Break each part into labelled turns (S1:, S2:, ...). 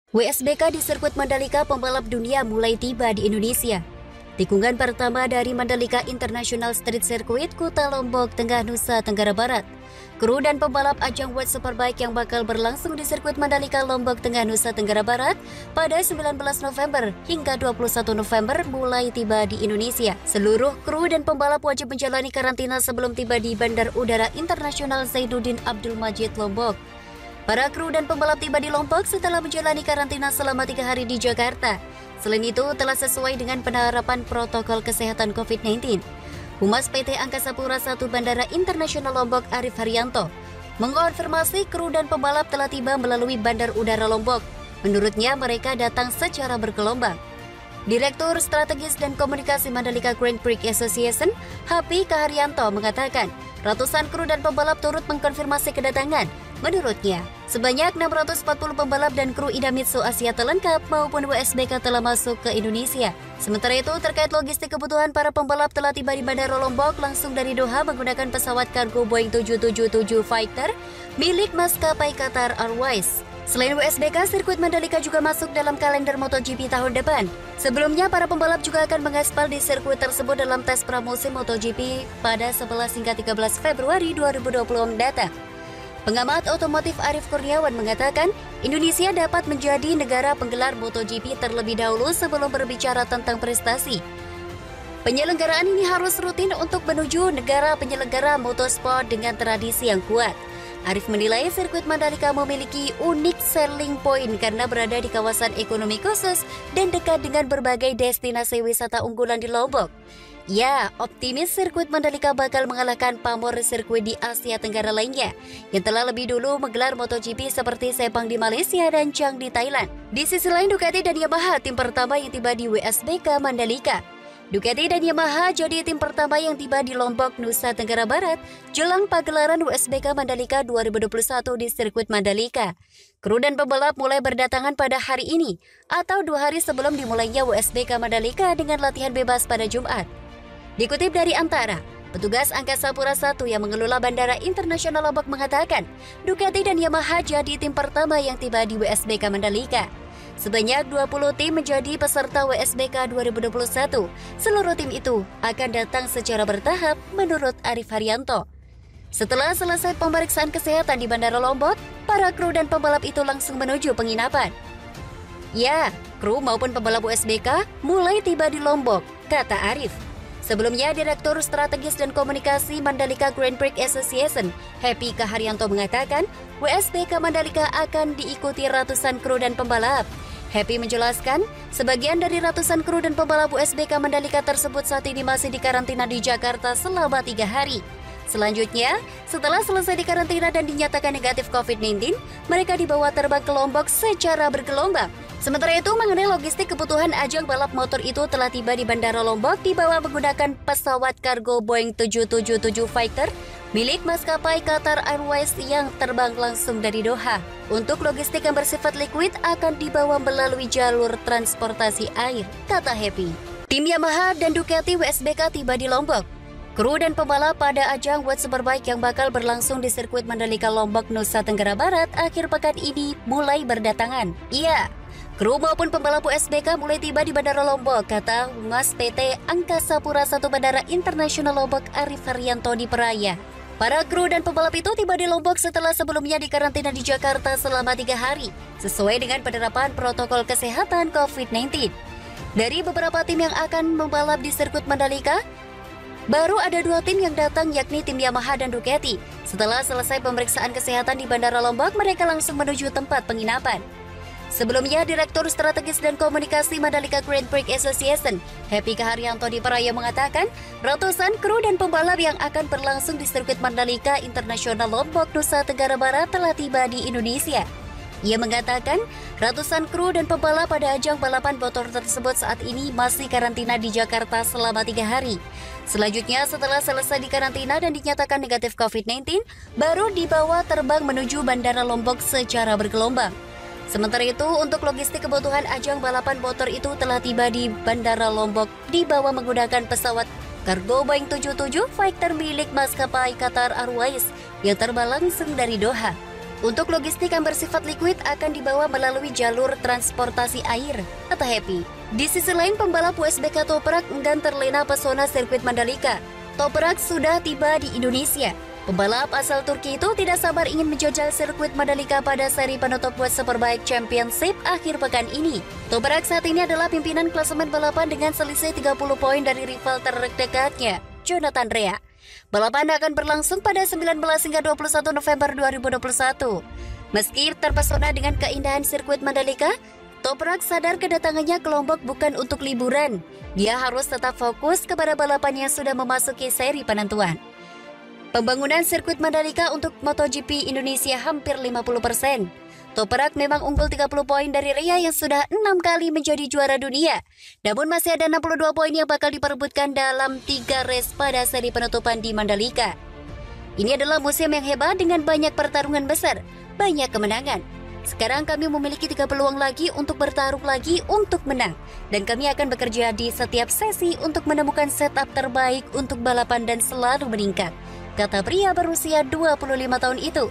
S1: WSBK di sirkuit Mandalika, pembalap dunia mulai tiba di Indonesia. Tikungan pertama dari Mandalika International Street Circuit, Kuta Lombok Tengah, Nusa Tenggara Barat. Kru dan pembalap ajang World Superbike yang bakal berlangsung di sirkuit Mandalika, Lombok Tengah, Nusa Tenggara Barat pada 19 November hingga 21 November mulai tiba di Indonesia. Seluruh kru dan pembalap wajib menjalani karantina sebelum tiba di Bandar Udara Internasional Zainuddin Abdul Majid, Lombok. Para kru dan pembalap tiba di Lombok setelah menjalani karantina selama 3 hari di Jakarta. Selain itu, telah sesuai dengan penerapan protokol kesehatan COVID-19. Humas PT Angkasa Pura I Bandara Internasional Lombok, Arif Haryanto, mengonfirmasi kru dan pembalap telah tiba melalui Bandar Udara Lombok. Menurutnya, mereka datang secara bergelombang. Direktur Strategis dan Komunikasi Mandalika Grand Prix Association, Happy Kaharyanto, mengatakan ratusan kru dan pembalap turut mengkonfirmasi kedatangan. Menurutnya, sebanyak 640 pembalap dan kru Idemitsu Asia Lengkap maupun WSBK telah masuk ke Indonesia. Sementara itu, terkait logistik kebutuhan para pembalap telah tiba di Bandara Lombok langsung dari Doha menggunakan pesawat kargo Boeing 777 Fighter milik maskapai Qatar Airways. Selain WSBK, sirkuit Mandalika juga masuk dalam kalender MotoGP tahun depan. Sebelumnya, para pembalap juga akan mengaspal di sirkuit tersebut dalam tes pramusim MotoGP pada 11 hingga 13 Februari 2020 mendatang. Pengamat otomotif Arief Kurniawan mengatakan, Indonesia dapat menjadi negara penggelar MotoGP terlebih dahulu sebelum berbicara tentang prestasi. Penyelenggaraan ini harus rutin untuk menuju negara penyelenggara motorsport dengan tradisi yang kuat. Arief menilai sirkuit Mandalika memiliki unik selling point karena berada di kawasan ekonomi khusus dan dekat dengan berbagai destinasi wisata unggulan di Lombok. Ya, optimis sirkuit Mandalika bakal mengalahkan pamor sirkuit di Asia Tenggara lainnya yang telah lebih dulu menggelar MotoGP seperti Sepang di Malaysia dan Chang di Thailand. Di sisi lain, Ducati dan Yamaha tim pertama yang tiba di WSBK Mandalika. Ducati dan Yamaha jadi tim pertama yang tiba di Lombok, Nusa Tenggara Barat jelang pagelaran WSBK Mandalika 2021 di sirkuit Mandalika. Kru dan pembalap mulai berdatangan pada hari ini atau 2 hari sebelum dimulainya WSBK Mandalika dengan latihan bebas pada Jumat. Dikutip dari Antara, petugas Angkasa Pura I yang mengelola Bandara Internasional Lombok mengatakan, Ducati dan Yamaha jadi tim pertama yang tiba di WSBK Mandalika. Sebanyak 20 tim menjadi peserta WSBK 2021. Seluruh tim itu akan datang secara bertahap menurut Arif Haryanto. Setelah selesai pemeriksaan kesehatan di Bandara Lombok, para kru dan pembalap itu langsung menuju penginapan. Ya, kru maupun pembalap WSBK mulai tiba di Lombok, kata Arif. Sebelumnya, Direktur Strategis dan Komunikasi Mandalika Grand Prix Association, Happy Kaharyanto, mengatakan WSBK Mandalika akan diikuti ratusan kru dan pembalap. Happy menjelaskan, sebagian dari ratusan kru dan pembalap WSBK Mandalika tersebut saat ini masih dikarantina di Jakarta selama 3 hari. Selanjutnya, setelah selesai dikarantina dan dinyatakan negatif COVID-19, mereka dibawa terbang ke Lombok secara bergelombang. Sementara itu, mengenai logistik kebutuhan ajang balap motor itu telah tiba di Bandara Lombok dibawa menggunakan pesawat kargo Boeing 777 Fighter milik maskapai Qatar Airways yang terbang langsung dari Doha. Untuk logistik yang bersifat liquid akan dibawa melalui jalur transportasi air, kata Happy. Tim Yamaha dan Ducati WSBK tiba di Lombok. Kru dan pembalap pada ajang World Superbike yang bakal berlangsung di sirkuit Mandalika Lombok, Nusa Tenggara Barat akhir pekan ini mulai berdatangan. Iya, kru maupun pembalap WSBK mulai tiba di Bandara Lombok, kata Humas PT Angkasa Pura I Bandara Internasional Lombok, Arif Haryanto di Peraya. Para kru dan pembalap itu tiba di Lombok setelah sebelumnya dikarantina di Jakarta selama 3 hari, sesuai dengan penerapan protokol kesehatan COVID-19. Dari beberapa tim yang akan membalap di sirkuit Mandalika, baru ada 2 tim yang datang, yakni tim Yamaha dan Ducati. Setelah selesai pemeriksaan kesehatan di Bandara Lombok, mereka langsung menuju tempat penginapan. Sebelumnya, Direktur Strategis dan Komunikasi Mandalika Grand Prix Association, Happy Kaharyanto di Peraya, mengatakan ratusan kru dan pembalap yang akan berlangsung di sirkuit Mandalika Internasional Lombok, Nusa Tenggara Barat telah tiba di Indonesia. Ia mengatakan ratusan kru dan pembalap pada ajang balapan motor tersebut saat ini masih karantina di Jakarta selama 3 hari. Selanjutnya, setelah selesai dikarantina dan dinyatakan negatif COVID-19, baru dibawa terbang menuju Bandara Lombok secara bergelombang. Sementara itu, untuk logistik kebutuhan ajang balapan motor itu telah tiba di Bandara Lombok dibawa menggunakan pesawat kargo Boeing 77 Fighter milik maskapai Qatar Airways yang terbang langsung dari Doha. Untuk logistik yang bersifat liquid akan dibawa melalui jalur transportasi air atau HEPI. Di sisi lain, pembalap WSBK Toprak enggan terlena pesona sirkuit Mandalika. Toprak sudah tiba di Indonesia. Pembalap asal Turki itu tidak sabar ingin menjajal sirkuit Mandalika pada seri penutup World Superbike Championship akhir pekan ini. Toprak saat ini adalah pimpinan klasemen balapan dengan selisih 30 poin dari rival terdekatnya, Jonathan Rea. Balapan akan berlangsung pada 19 hingga 21 November 2021. Meski terpesona dengan keindahan sirkuit Mandalika, Toprak sadar kedatangannya ke Lombok bukan untuk liburan. Dia harus tetap fokus kepada balapan yang sudah memasuki seri penentuan. Pembangunan sirkuit Mandalika untuk MotoGP Indonesia hampir 50%. Toprak memang unggul 30 poin dari Rea yang sudah 6 kali menjadi juara dunia. Namun masih ada 62 poin yang bakal diperebutkan dalam 3 race pada seri penutupan di Mandalika. Ini adalah musim yang hebat dengan banyak pertarungan besar, banyak kemenangan. Sekarang kami memiliki 3 peluang lagi untuk bertarung lagi untuk menang. Dan kami akan bekerja di setiap sesi untuk menemukan setup terbaik untuk balapan dan selalu meningkat, kata pria berusia 25 tahun itu.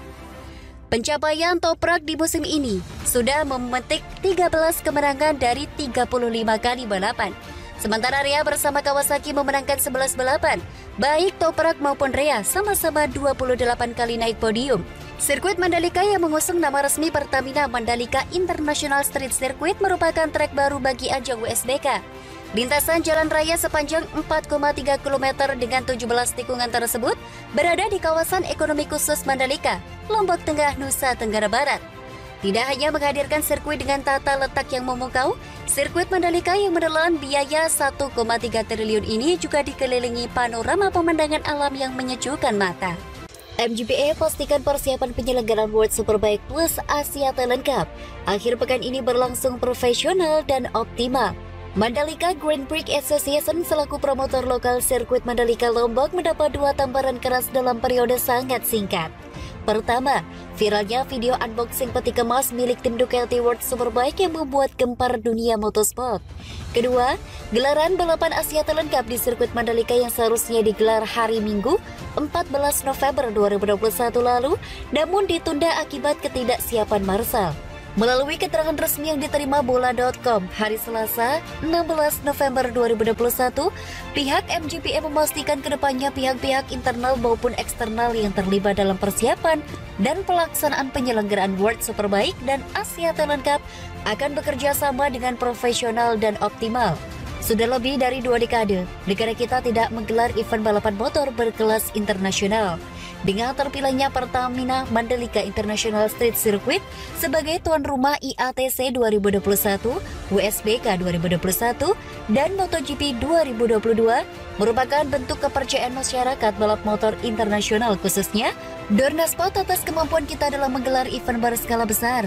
S1: Pencapaian Toprak di musim ini sudah memetik 13 kemenangan dari 35 kali balapan. Sementara Rea bersama Kawasaki memenangkan 11 balapan. Baik Toprak maupun Rea sama-sama 28 kali naik podium. Sirkuit Mandalika yang mengusung nama resmi Pertamina Mandalika International Street Circuit merupakan trek baru bagi ajang WSBK. Lintasan jalan raya sepanjang 4,3 km dengan 17 tikungan tersebut berada di kawasan ekonomi khusus Mandalika, Lombok Tengah, Nusa Tenggara Barat. Tidak hanya menghadirkan sirkuit dengan tata letak yang memukau, sirkuit Mandalika yang menelan biaya 1,3 triliun ini juga dikelilingi panorama pemandangan alam yang menyejukkan mata. MGPA pastikan persiapan penyelenggaraan World Superbike Plus Asia Talent Cup akhir pekan ini berlangsung profesional dan optimal. Mandalika Grand Prix Association selaku promotor lokal sirkuit Mandalika Lombok mendapat 2 tamparan keras dalam periode sangat singkat. Pertama, viralnya video unboxing peti kemas milik tim Ducati World Superbike yang membuat gempar dunia motorsport. Kedua, gelaran balapan Asia Talent Cup di sirkuit Mandalika yang seharusnya digelar hari Minggu 14 November 2021 lalu, namun ditunda akibat ketidaksiapan Marshall. Melalui keterangan resmi yang diterima bola.com hari Selasa 16 November 2021, pihak MGPA memastikan kedepannya pihak-pihak internal maupun eksternal yang terlibat dalam persiapan dan pelaksanaan penyelenggaraan World Superbike dan Asia Talent Cup akan bekerja sama dengan profesional dan optimal. Sudah lebih dari 2 dekade, negara kita tidak menggelar event balapan motor berkelas internasional. Dengan terpilihnya Pertamina Mandalika International Street Circuit sebagai tuan rumah IATC 2021, WSBK 2021, dan MotoGP 2022 merupakan bentuk kepercayaan masyarakat balap motor internasional khususnya Dorna Sport atas kemampuan kita dalam menggelar event berskala besar.